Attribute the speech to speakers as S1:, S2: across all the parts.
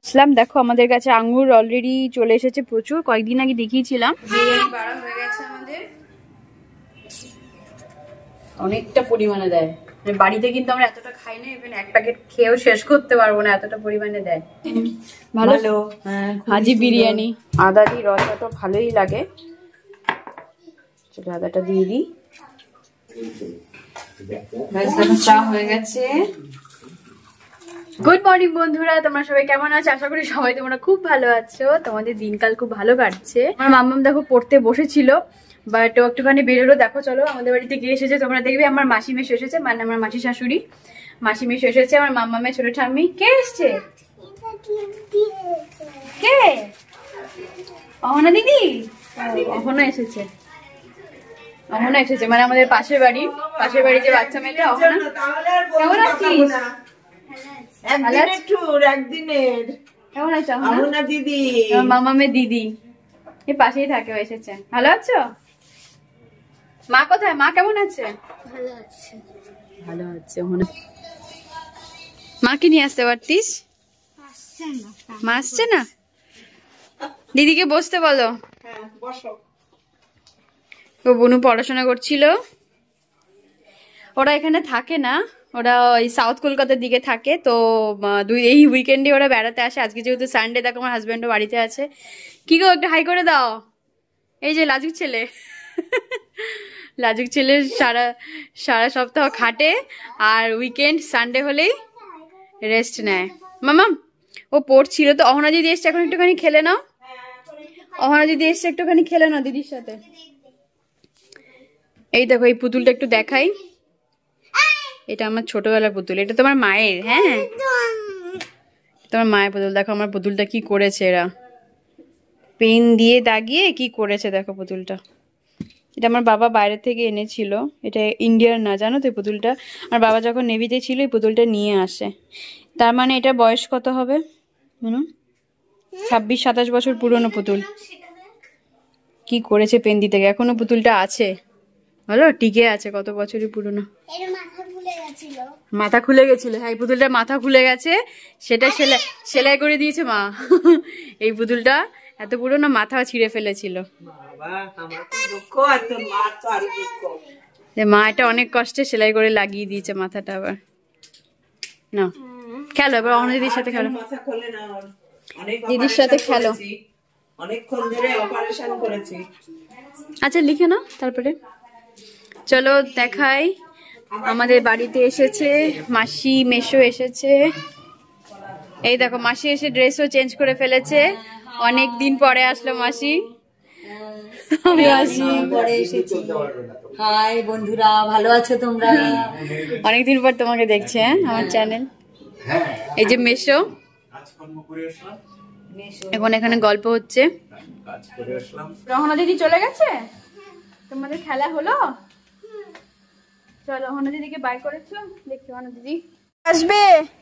S1: আসলাম, দেখো আমাদের কাছে আঙ্গুর অলরেডি চলে এসেছে প্রচুর, কয়েকদিন আগে দেখিয়েছিলাম। বিরিয়ানি বাড়া হয়ে গেছে আমাদের, অনেকটা পরিমাণে দেয়। বাড়িতে কিন্তু আমরা এতটা খাই না, ইভেন এক প্যাকেট খেয়েও শেষ করতে পারবো না, এতটা পরিমাণে দেয়। ভালো হাজি বিরিয়ানি, আদা দিয়ে রসা তো ভালোই লাগে। চলো আদাটা দিয়ে দিই। চা হয়ে গেছে। গুড মর্নিং বন্ধুরা, তোমরা সবাই কেমন আছো? আশা করি সবাই তোমরা খুব ভালো আছো, তোমাদের দিনকাল খুব ভালো কাটছে। আমার মাম্মাম দেখো পড়তে বসেছিল, বাট ও একটুখানি বেরোলো। দেখো চলো আমাদের বাড়িতে কে এসেছে তোমরা দেখবে। আমার মাসি মেশো এসেছে, মানে আমার মাসি শাশুড়ি মাসি মেশো এসেছে। আমার মাম্মামের ছোট ঠাম্মি। কে এসছে? কে? অহনা দিদি। অহনা এসেছে, অহনা এসেছে মানে আমাদের পাশের বাড়ি যে বাচ্চা মেয়েটা অহনা। কেমন আছিস? মামামের দিদি এই পাশেই থাকে, এসেছে। ভালো আছো? মা কোথায়? মা কেমন আছে? ভালো আছে। মাকে নিয়ে আসতে পারতিস। মা আসছে না, দিদিকে বসতে বলো। ও বনু পড়াশোনা করছিল, ওরা এখানে থাকে না, ওরা ওই সাউথ কলকাতার দিকে থাকে। তো এই উইকেন্ডে ওরা বেড়াতে আসে। আজকে যেহেতু সানডে, দেখো আমার হাজব্যান্ডও বাড়িতে আছে। কি গো, একটা হাই করে দাও। এই যে লাজুক ছেলে লাজুক ছেলে সারা সপ্তাহ খাটে, আর উইকেন্ড সানডে হলেই রেস্ট নেয়। মামাম ও পড়ছিল তো। অহনা দিদি এসছে, এখন একটুখানি খেলে নাও। অহনা দিদি এসছে, একটুখানি খেলে নাও দিদির সাথে। এই দেখো এই পুতুলটা একটু দেখাই। এটা আমার ছোটবেলার পুতুল, এটা তোমার মায়ের। হ্যাঁ তোমার মায়ের পুতুল। দেখো আমার পুতুলটা কি করেছে, এরা পেন দিয়ে দাগিয়ে কি করেছে দেখো পুতুলটা। এটা আমার বাবা বাইরে থেকে এনেছিল, এটা ইন্ডিয়ার না, জানো তো। এই পুতুলটা আমার বাবা যখন নেভিতে ছিল এই পুতুলটা নিয়ে আসে। তার মানে এটা বয়স কত হবে বলুন? 26-27 বছর পুরনো পুতুল। কি করেছে পেন দিতে গিয়ে, এখনো পুতুলটা আছে, বলো টিকে আছে, কত বছরই পুরনো। মাথা খুলে গেছিল। হ্যাঁ এই পুতুলটা মাথা খুলে গেছে, সেটা সেলাই করে দিয়েছে মা। এই পুতুলটা এত পুরনো, মাথা ছিঁড়ে ফেলেছিল। মা এটা অনেক কষ্টে সেলাই করে লাগিয়ে দিয়েছে মাথাটা। আবার না খেলো, এবার অন্য দিদির সাথে খেলো, দিদির সাথে খেলো। আচ্ছা লিখে নাও তারপরে। চলো দেখাই, আমাদের বাড়িতে এসেছে মাসি মেশো এসেছে। এই দেখো মাসি এসে ড্রেসও চেঞ্জ করে ফেলেছে, অনেক দিন পরে আসলো মাসি। আমি আসি পরে এসেছি। হাই বন্ধুরা, ভালো আছো তোমরা? অনেকদিন পর তোমাকে দেখছে আমার চ্যানেল। এই যে মেশো, এখন এখানে গল্প হচ্ছে। রহনা দিদি চলে গেছে, তোমাদের খেলা হলো। চলো রহনা দিদিকে বাই করেছো, দেখি রহনা দিদি আসবে।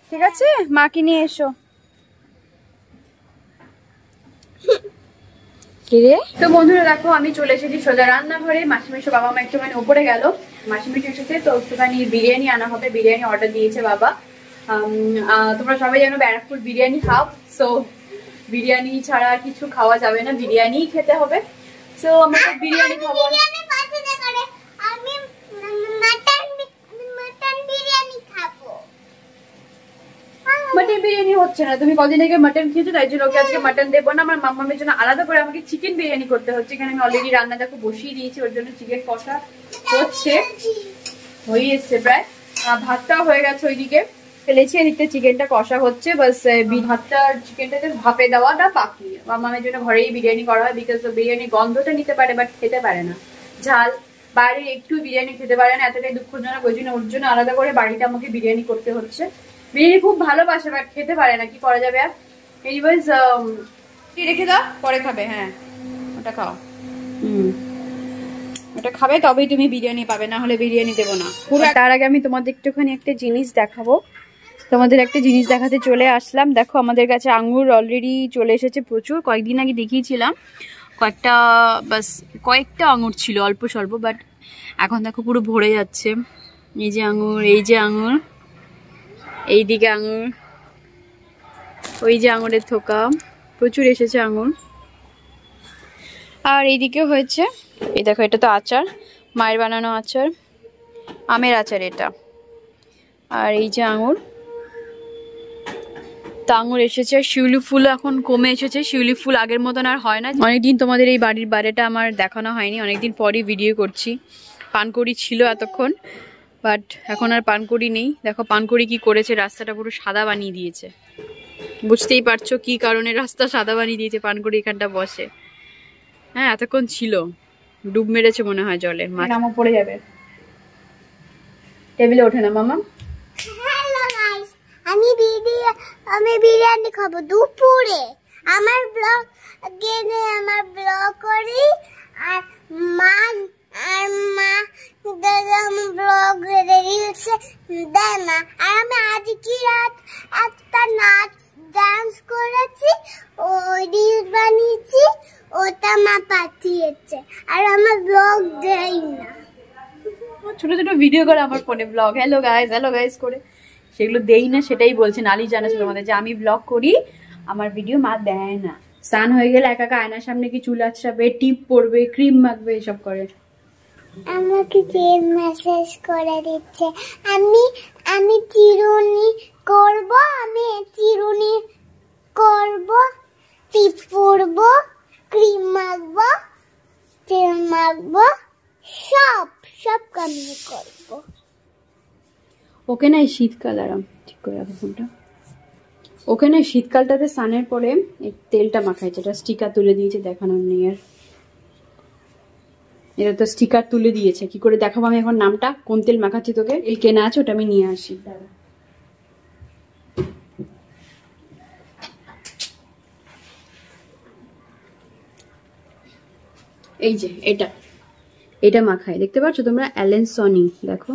S1: ঠিক আছে, মাকে নিয়ে এসো। তো বন্ধুরা দেখো আমি চলে এসেছি সোজা রান্নাঘরে। মাসিমেশো বাবা মা একটুখানি উপরে গেল, মাসিমেশো এসেছে তো একটুখানি বিরিয়ানি আনা হবে, বিরিয়ানি অর্ডার দিয়েছে বাবা। তোমরা সবাই জানো ব্যারাকপুর বিরিয়ানি হাব, সো বিরিয়ানি ছাড়া কিছু খাওয়া যাবে না, বিরিয়ানি খেতে হবে। সো আমরা তো বিরিয়ানি খাবো। মাটন বিরিয়ানি হচ্ছে না, তুমি কদিন আগে মাটন খেয়েছো, তাই জন্য ওকে আজকে মাটন দেবো না। আমার মাম্মামের জন্য আলাদা করে আমাকে চিকেন বিরিয়ানি করতে হচ্ছে। এখানে আমি অলরেডি রান্না দেখো বসিয়ে দিয়েছি, ওর জন্য চিকেন কষা হচ্ছে, হয়ে এসছে প্রায়। ভাতটাও হয়ে গেছে, ওইদিকে ফেলেছি, এদিকে চিকেনটা কষা হচ্ছে। বাস ভাতটা চিকেনটা ভাপে দেওয়াটা বাকি। মাম্মামের জন্য ঘরেই বিরিয়ানি করা হয়, বিকজ বিরিয়ানি গন্ধটা নিতে পারে বাট খেতে পারে না, ঝাল বাইরে একটু বিরিয়ানি খেতে পারে না, এতটাই দুঃখজনক। ওই জন্য ওর জন্য আলাদা করে বাড়িতে আমাকে বিরিয়ানি করতে হচ্ছে। বিরিয়ানি খুব ভালোবাসে বাট খেতে পারে না, কি করা যাবে আর। এনিওয়েজ রেখে দাও, পরে খাবে। হ্যাঁ ওটা খাও, ওটা খাবে তবেই তুমি বিরিয়ানি পাবে, না হলে বিরিয়ানি দেবো না পুরো। তার আগে আমি তোমাদের একটুখানি একটা জিনিস দেখাবো, তোমাদের একটা জিনিস দেখাতে চলে আসলাম। দেখো আমাদের কাছে আঙ্গুর অলরেডি চলে এসেছে প্রচুর, কয়েকদিন আগে দেখিয়েছিলাম কয়েকটা আঙুর ছিল অল্প স্বল্প, বাট এখন দেখো পুরো ভরে যাচ্ছে। এই যে আঙুর, এই যে আঙুর, এইদিকে আঙুর, ওই যে আঙুরের থোকা, প্রচুর এসেছে আঙুর। আর এইদিকেও হয়েছে, এই দেখো এটা তো আচার, মায়ের বানানো আচার, আমের আচার এটা। আর এই যে আঙুর, তা আঙুর এসেছে। শিউলি ফুল এখন কমে এসেছে, শিউলি ফুল আগের মতন আর হয় না। অনেকদিন তোমাদের এই বাড়ির বাইরেটা আমার দেখানো হয়নি, অনেকদিন পরই ভিডিও করছি। পানকড়ি ছিল এতক্ষণ, বাট এখন আর পানকড়ি নেই। দেখো পানকড়ি কি করেছে, রাস্তাটা পুরো সাদা বানিয়ে দিয়েছে। বুঝতেই পারছো কি কারণে রাস্তা সাদা বানিয়ে দিয়েছে, পানকড়ি এখানটা বসে। হ্যাঁ এতক্ষণ ছিল, ডুব মেরেছে মনে হয় জলে, মাছ পড়ে যাবে। টেবিলে ওঠে না মামা।
S2: আমি বিরিয়ানি খাবো দুপুরে। আমার ব্লগ করি আর মা ব্লগ রিলস দেয় না। আর আমি আজকে রাত একটা নাচ ডান্স করেছি, ও রিলস বানিয়েছি, ওটা মা পাঠিয়েছে। আর আমার ব্লগ দেয় না,
S1: ছোট ছোট ভিডিও করে আমার ফোনে ব্লগ, হ্যালো গাইস করে, সেগুলো দেই না। সেটাই বলছে নালি জানাচ্ছে তোমাদের যে আমি ব্লগ করি, আমার ভিডিও মা দেয় না। স্নান হয়ে গেলে একা একা আয়নার সামনে কি চুল আঁচড়াবে, টিপ পরবে, ক্রিম মাখবে, এসব করে।
S2: আমাকে মেসেজ করে দিচ্ছে আমি চিরুনি করব, টিপ পরব, ক্রিম মাখবো, তেল মাখবো, সব কাজ করব।
S1: ওকে না শীতকাল, আরাম ঠিক করে রাখো ফোনটা। ওকে না শীতকালটাতে স্নানের পরে এই তেলটা মাখাইছে, এটা স্টিকার তুলে দিয়েছে, দেখানোর নেই আর। এটা তো স্টিকার তুলে দিয়েছে, কি করে দেখাবো আমি এখন নামটা, কোন তেল মাখাচ্ছি তোকে। এই কেনা আছে, ওটা আমি নিয়ে আসি। এই যে এটা মাখায়, দেখতে পাচ্ছ তোমরা, অ্যালেন সনি। দেখো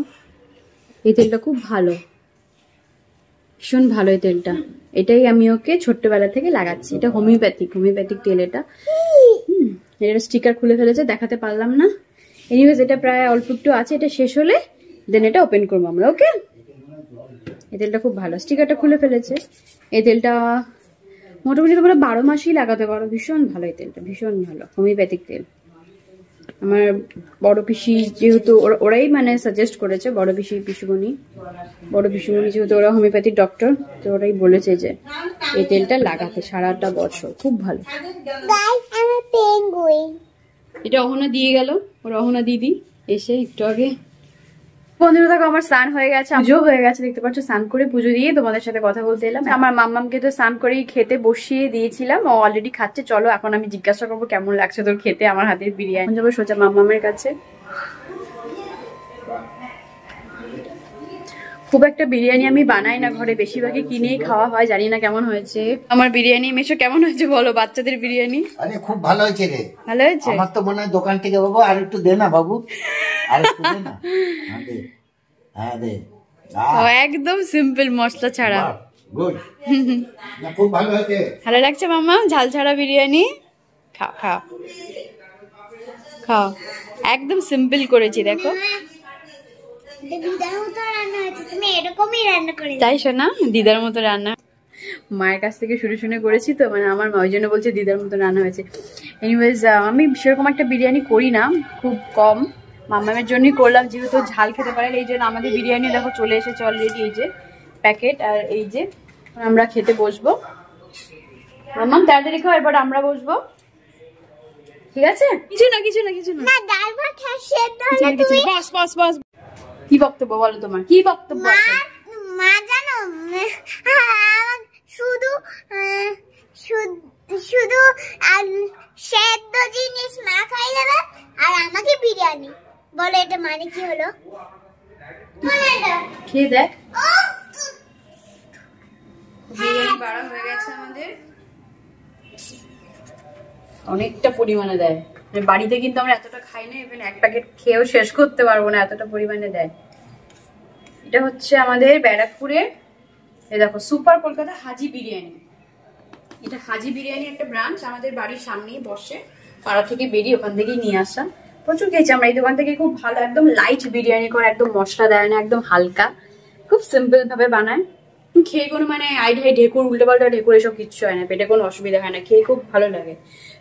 S1: এই তেলটা খুব ভালো, ভীষণ ভালো এই তেলটা। এটাই আমি ওকে ছোট্টবেলা থেকে লাগাচ্ছি। এটা হোমিওপ্যাথিক তেল এটা। এটা স্টিকার খুলে ফেলেছে, দেখাতে পারলাম না। এনিওয়েজ এটা প্রায় অল্প একটু আছে, এটা শেষ হলে দেন এটা ওপেন করবো আমরা। ওকে, এই তেলটা খুব ভালো, স্টিকারটা খুলে ফেলেছে। এই তেলটা মোটামুটি তোমরা 12 মাসই লাগাতে পারো, ভীষণ ভালো এই তেলটা, ভীষণ ভালো হোমিওপ্যাথিক তেল। আমার বড় পিসি যেহেতু ওরাই মানে সাজেস্ট করেছে, বড় পিসিমণি যেহেতু ওরা হোমিওপ্যাথিক ডক্টর, তো ওরাই বলেছে যে এই তেলটা লাগাতে সারাটা বছর, খুব ভালো। এটা অহনা দিয়ে গেল, ওর অহনা দিদি এসে একটু আগে। বন্ধুরা দেখো আমার স্নান হয়ে গেছে, পুজো হয়ে গেছে, দেখতে পাচ্ছ। স্নান করে পুজো দিয়ে তোমাদের সাথে কথা বলতে এলাম। আমার মাম্মামকে তো স্নান করেই খেতে বসিয়ে দিয়েছিলাম, ও অলরেডি খাচ্ছে। চলো এখন আমি জিজ্ঞাসা করবো কেমন লাগছে তোর খেতে আমার হাতের বিরিয়ানি। যাবো সোজা মাম্মামের কাছে। খুব একটা বিরিয়ানি আমি বানাই না ঘরে, বেশিরভাগই কিনেই খাওয়া হয়। জানি না কেমন হয়েছে আমার বিরিয়ানি। মেশো কেমন হয়েছে বলো, বাচ্চাদের বিরিয়ানি?
S3: আরে খুব ভালো হয়েছে রে।
S1: ভালো হয়েছে?
S3: আমার তো মনে হয় দোকান থেকে বাবু আর একটু দে না বাবু, আর একটু দে না। হ্যাঁ দে।
S1: একদম সিম্পল মশলা ছাড়া।
S3: গুড, খুব ভালো হয়েছে।
S1: ভালো লাগছে মাম্মা ঝাল ছাড়া বিরিয়ানি? খাও, একদম সিম্পল করেছি দেখো। তাই শোনা, দিদার মতো রান্না। মায়ের কাছ থেকে শুনে করেছি তো, মানে আমার মা ওই জন্য বলছে দিদার মতো রান্না হয়েছে। এনিওয়েজ আমি সেরকম একটা বিরিয়ানি করি না, খুব কম। মাম্মামের জন্যই করলাম, যেহেতু ঝাল খেতে পারে। এই জন্য আমাদের বিরিয়ানি দেখো চলে এসেছে অলরেডি, এই যে প্যাকেট। আর এই যে আমরা খেতে বসবো। মাম্মাম তাড়াতাড়ি খাও, এরপর আমরা বসবো, ঠিক আছে? কিছু না বস। কি বক্তব্য বলো তোমার, কি বক্তব্য আছে?
S2: মা জানো শুধু সেদ্ধ জিনিস মা খাই দেবে আর আমাকে বিরিয়ানি বলে, এটা মানে কি হলো?
S1: খেয়ে দেখ, বিরিয়ানি বাড়া হয়ে গেছে আমাদের, অনেকটা পরিমাণে দেয়। বাড়িতে কিন্তু আমরা এতটা খাই না, ইভেন এক প্যাকেট খেয়েও শেষ করতে পারবো না, এতটা পরিমাণে দেয়। এটা হচ্ছে আমাদের ব্যারাকপুরে, এই দেখো সুপার কলকাতা হাজি বিরিয়ানি। এটা হাজি বিরিয়ানি একটা ব্রাঞ্চ, আমাদের বাড়ির সামনেই বসে, পাড়া থেকে বেরিয়ে ওখান থেকেই নিয়ে আসা। প্রচুর খেয়েছি আমরা এই দোকান থেকে, খুব ভালো, একদম লাইট বিরিয়ানি করে, একদম মশলা দেয় না, একদম হালকা, খুব সিম্পল ভাবে বানায়। খেয়ে কোনো মানে আইডাই ঢেকুর উল্টো পাল্টা ঢেকুর এসব কিচ্ছু হয় না, পেটে কোনো অসুবিধা হয় না, খেয়ে খুব ভালো লাগে।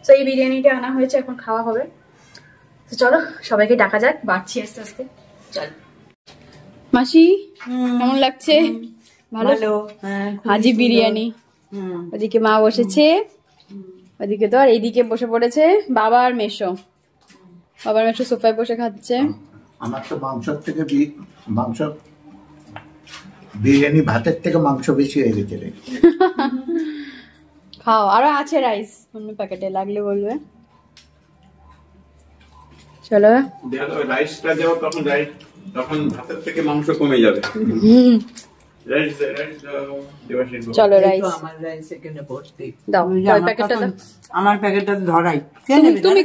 S1: তো এই বিরিয়ানিটা আনা হয়েছে, এখন খাওয়া হবে। তো চলো সবাইকে ডাকা যাক, বাড়ছি আস্তে আস্তে। চল মাসি, কেমন লাগছে? ভালো। হাজি বিরিয়ানি। ওদিকে মা বসেছে, ওদিকে তো আর এইদিকে বসে পড়েছে বাবা আর মেশো। বাবার মেশো সোফায় বসে খাচ্ছে।
S3: আমার তো মাংসের থেকে মাংস বিরিয়ানি ভাতের থেকে মাংস বেশি হয়ে গেছে রে।
S1: খাও, আরো আছে রাইস অন্য প্যাকেটে, লাগলে বলবে। চলো
S4: রাইসটা দেও, তখন ভাতের থেকে মাংস কমে যাবে।
S1: চলো রাইস দাও, প্যাকেটটা দাও।
S5: আমার প্যাকেটটা ধরাই।
S1: তুমি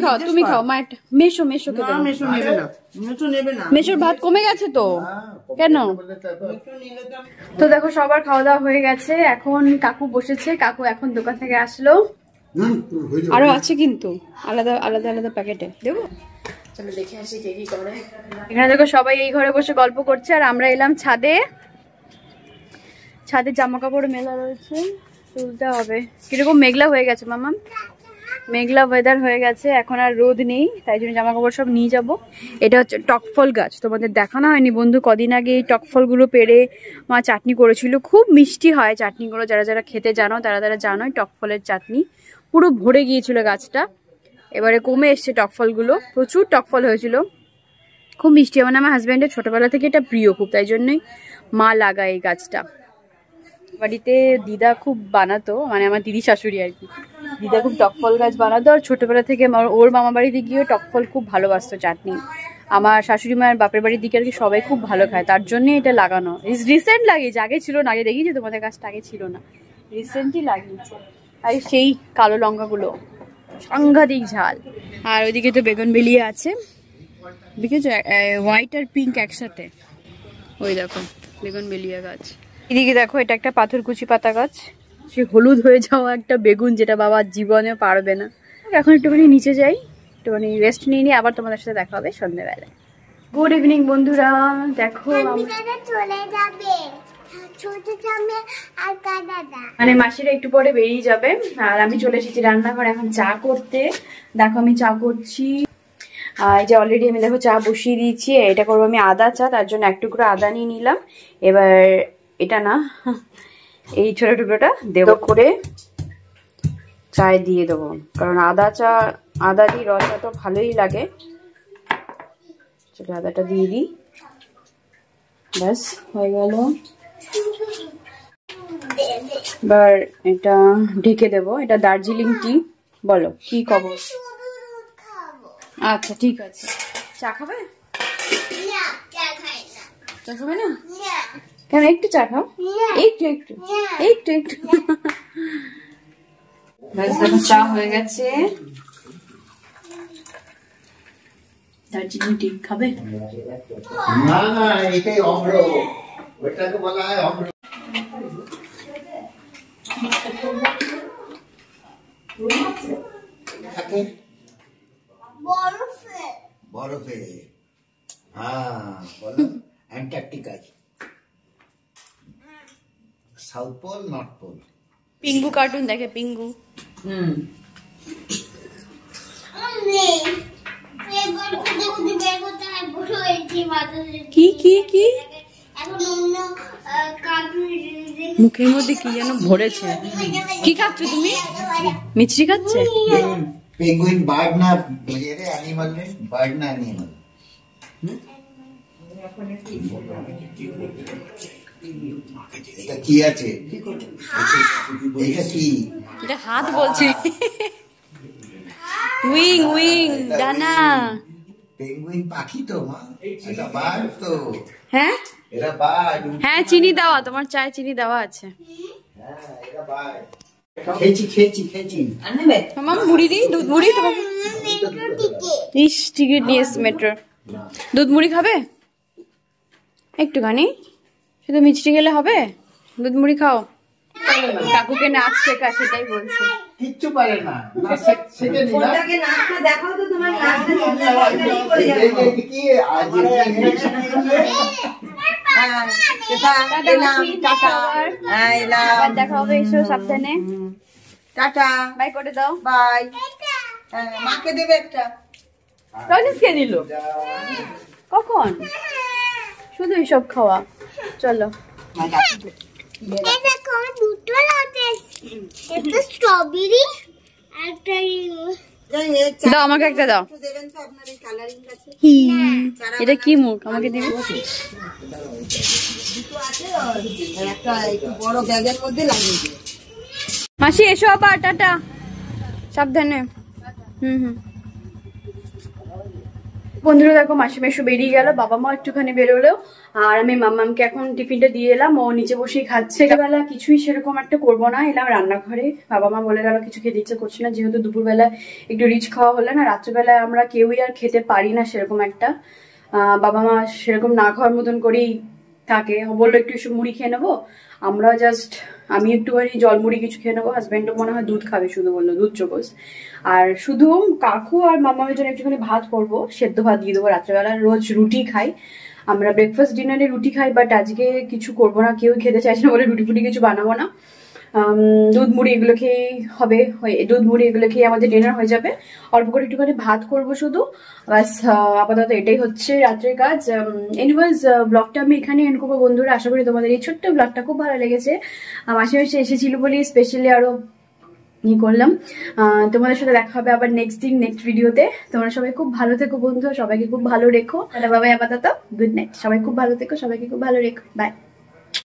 S1: খাও মা। মেশো খেতে।
S5: মেশো নেবে না।
S1: মেশোর ভাত কমে গেছে তো, কেন? তো দেখো সবার খাওয়া দাওয়া হয়ে গেছে, এখন কাকু বসেছে। কাকু এখন দোকান থেকে আসলো, আরো আছে কিন্তু আলাদা আলাদা আলাদা প্যাকেটে দেবো। চলো দেখে আসি কে কি করে। এখানে দেখো সবাই এই ঘরে বসে গল্প করছে, আর আমরা এলাম ছাদে। ছাদে জামা কাপড় মেলা রয়েছে, তুলতে হবে। কিরকম মেঘলা হয়ে গেছে মামা, মেঘলা ওয়েদার হয়ে গেছে, এখন আর রোদ নেই, তাই জন্য জামা কাপড় সব নিয়ে যাব। এটা হচ্ছে টকফল গাছ, তোমাদের দেখানো হয়নি বন্ধু, কদিন আগে এই টকফলগুলো পেড়ে মা চাটনি করেছিল, খুব মিষ্টি হয় চাটনিগুলো। যারা যারা খেতে জানো তারা জানোই টকফলের চাটনি। পুরো ভরে গিয়েছিল গাছটা, এবারে কমে এসছে টকফলগুলো, প্রচুর টকফল হয়েছিল, খুব মিষ্টি। মানে আমার হাজব্যান্ডের ছোটবেলা থেকে এটা প্রিয় খুব, তাই জন্যই মা লাগায় এই গাছটা। বাড়িতে দিদা খুব বানাতো, মানে আমার দিদি শাশুড়ি আর কি, দিদা খুব টকফল গাছ বানাতো, আর ছোটবেলা থেকে ওর মামা বাড়িতে গিয়েও টকফল খুব ভালোবাসতো চাটনি। আমার শাশুড়ি মায়ের বাপের বাড়ির দিকে আর কি সবাই খুব ভালো খায়, তার জন্যই এটা লাগানো। রিসেন্ট লাগিয়েছে, আগে ছিল না, আগে দেখিয়েছি তোমাদের গাছটা, আগে ছিল না, রিসেন্টলি লাগিয়েছে। আর সেই কালো লঙ্কাগুলো সাংঘাতিক ঝাল। আর ওইদিকে তো বেগুন বেলিয়ে আছে, দেখেছো হোয়াইট আর পিঙ্ক একসাথে। ওই দেখো বেগুন বেলিয়া গাছ। এদিকে দেখো এটা একটা পাথরকুচি পাতা গাছ, সে হলুদ হয়ে যাওয়া একটা বেগুন, যেটা বাবা জীবনে পারবে না। এখন একটুখানি নিচে যাই, একটুখানি রেস্ট নিয়ে নিয়ে আবার তোমাদের সাথে দেখা হবে সন্ধ্যেবেলায়। গুড ইভিনিং বন্ধুরা, দেখো
S2: চলে যাবে
S1: মানে মাসিরা একটু পরে বেরিয়ে যাবে, আর আমি চলে এসেছি রান্নাঘরে এখন চা করতে। দেখো আমি চা করছি, আর এই যে অলরেডি আমি দেখো চা বসিয়ে দিয়েছি। এটা করবো আমি আদা চা, তার জন্য এক টুকরো আদা নিয়ে নিলাম। এবার এটা না, এই ছোট টুকরোটা দেব করে চায় দিয়ে দেবো, কারণ আদা দিয়ে রস তো ভালোই লাগে। চলো আদাটা দিয়ে দিই, ব্যাস হয়ে গেল। এবার এটা ঢেকে দেবো। এটা দার্জিলিং টি, বলো কি খবর? আচ্ছা ঠিক আছে। চা খাবে? চা খাবে না কেন? একটু চা খাও, একটু একটু একটু একটু। চা হয়ে গেছে। দার্জিলিং টি খাবে?
S3: না না, এটাই অম্র, ওটাকে বলা হয় অম্র। বরফে, হ্যাঁ বলো। Antarctica, south pole, north pole.
S1: Pingu cartoon দেখে, পিঙ্গু। কি কি কি মুখের মধ্যে কি যেন ভরেছে। কি খাচ্ছ তুমি? মিষ্টি খাচ্ছে?
S3: পেঙ্গুইন বার্ড না অ্যানিমাল, বার্ড না অ্যানিমাল। এটা কি আছে? এটা কি?
S1: এটা হাত বলছে। উইং উইং, ডানা।
S3: পেঙ্গুইন পাখি তো মা, এটা বার্ড তো।
S1: হ্যাঁ
S3: এটা বার্ড।
S1: হ্যাঁ চিনি দেওয়া, তোমার চায়ে চিনি দেওয়া আছে।
S3: হ্যাঁ এটা বার্ড। খেয়েছি।
S1: মামা মুড়ি দিই, দুধ মুড়ি তোমাকে। ইস টিকিট নিয়ে এসছি মেট্রো। দুধ মুড়ি খাবে? একটুখানি, শুধু মিষ্টি গেলে হবে? দুধ মুড়ি খাও। কাকুকে নাচ শেখা, সেটাই বলছে।
S3: কিচ্ছু পারে না,
S5: দেখাও তো তোমার নাচটা। হ্যাঁ টাটা
S1: টাটা
S5: এলাম
S1: মাসি,
S5: টাটা
S1: আবার।
S5: হ্যাঁ এলাম
S1: আবার দেখা হবে, এসো সাবধানে।
S5: টাটা
S1: বাই করে দাও।
S5: বাই হ্যাঁ মাকে দেবে একটা
S1: টনিস কে দিল কখন? শুধু এইসব খাওয়া। চলো
S2: এই দেখো আমার দুটো লাতে একটা স্ট্রবেরি একটা
S1: দাও আমাকে একটা দাও।
S5: দেবেন তো আপনার এই কালারিং আছে
S1: এটা কি মুখ আমাকে দিবি?
S5: দুটো আছে আর একটা একটু বড় ব্যাগের মধ্যে লাগিয়ে দিন
S1: মাসি এসো আবার, টাটা, সাবধানে। বন্ধুরা দেখো মাসি মেশো বেরিয়ে গেল, বাবা মা একটুখানি বেরোলো, আর আমি মাম্মামকে এখন টিফিনটা দিয়ে এলাম, ও নিচে বসেই খাচ্ছে। বেলা কিছুই সেরকম একটা করবো না, এলাম রান্নাঘরে। বাবা মা বলে গেল কিছু খেতে ইচ্ছে করছে না, যেহেতু দুপুরবেলা একটু রিচ খাওয়া হলো না, রাত্রেবেলায় আমরা কেউই আর খেতে পারি না সেরকম একটা। বাবা মা সেরকম না খাওয়ার মতন করেই থাকে, বললো একটু এসব মুড়ি খেয়ে নেবো, আমরা জাস্ট আমি একটুখানি জল মুড়ি কিছু খেয়ে নেবো, হাজবেন্ডও মনে হয় দুধ খাবে, শুধু বললো দুধ চোকোস। আর শুধু কাকু আর মামামের জন্য একটুখানি ভাত করবো, সেদ্ধ ভাত দিয়ে দেবো। রাত্রেবেলা রোজ রুটি খাই আমরা, ব্রেকফাস্ট ডিনারে রুটি খাই, বাট আজকে কিছু করবো না, কেউ খেতে চাইছে না বলে রুটি ফুটি কিছু বানাবো না। দুধ মুড়ি এগুলো খেয়েই হবে, দুধ মুড়ি এগুলো খেয়ে আমাদের ডিনার হয়ে যাবে। অল্প করে একটুখানি ভাত করবো শুধু, বাস। আপাতত এটাই হচ্ছে রাত্রের কাজ। এনিওয়েজ ব্লগটা আমি এখানে এন্ড করবো বন্ধুরা। আশা করি তোমাদের এই ছোট্ট ব্লগটা খুব ভালো লেগেছে। মাসে মাসে এসেছিল বলে স্পেশালি আরো করলাম। তোমাদের সাথে দেখা হবে আবার নেক্সট দিন নেক্সট ভিডিওতে। তোমরা সবাই খুব ভালো থেকো বন্ধু, সবাইকে খুব ভালো রেখো। বাবাই আপাতত গুড নাইট, সবাই খুব ভালো থেকো, সবাইকে খুব ভালো রেখো, বাই।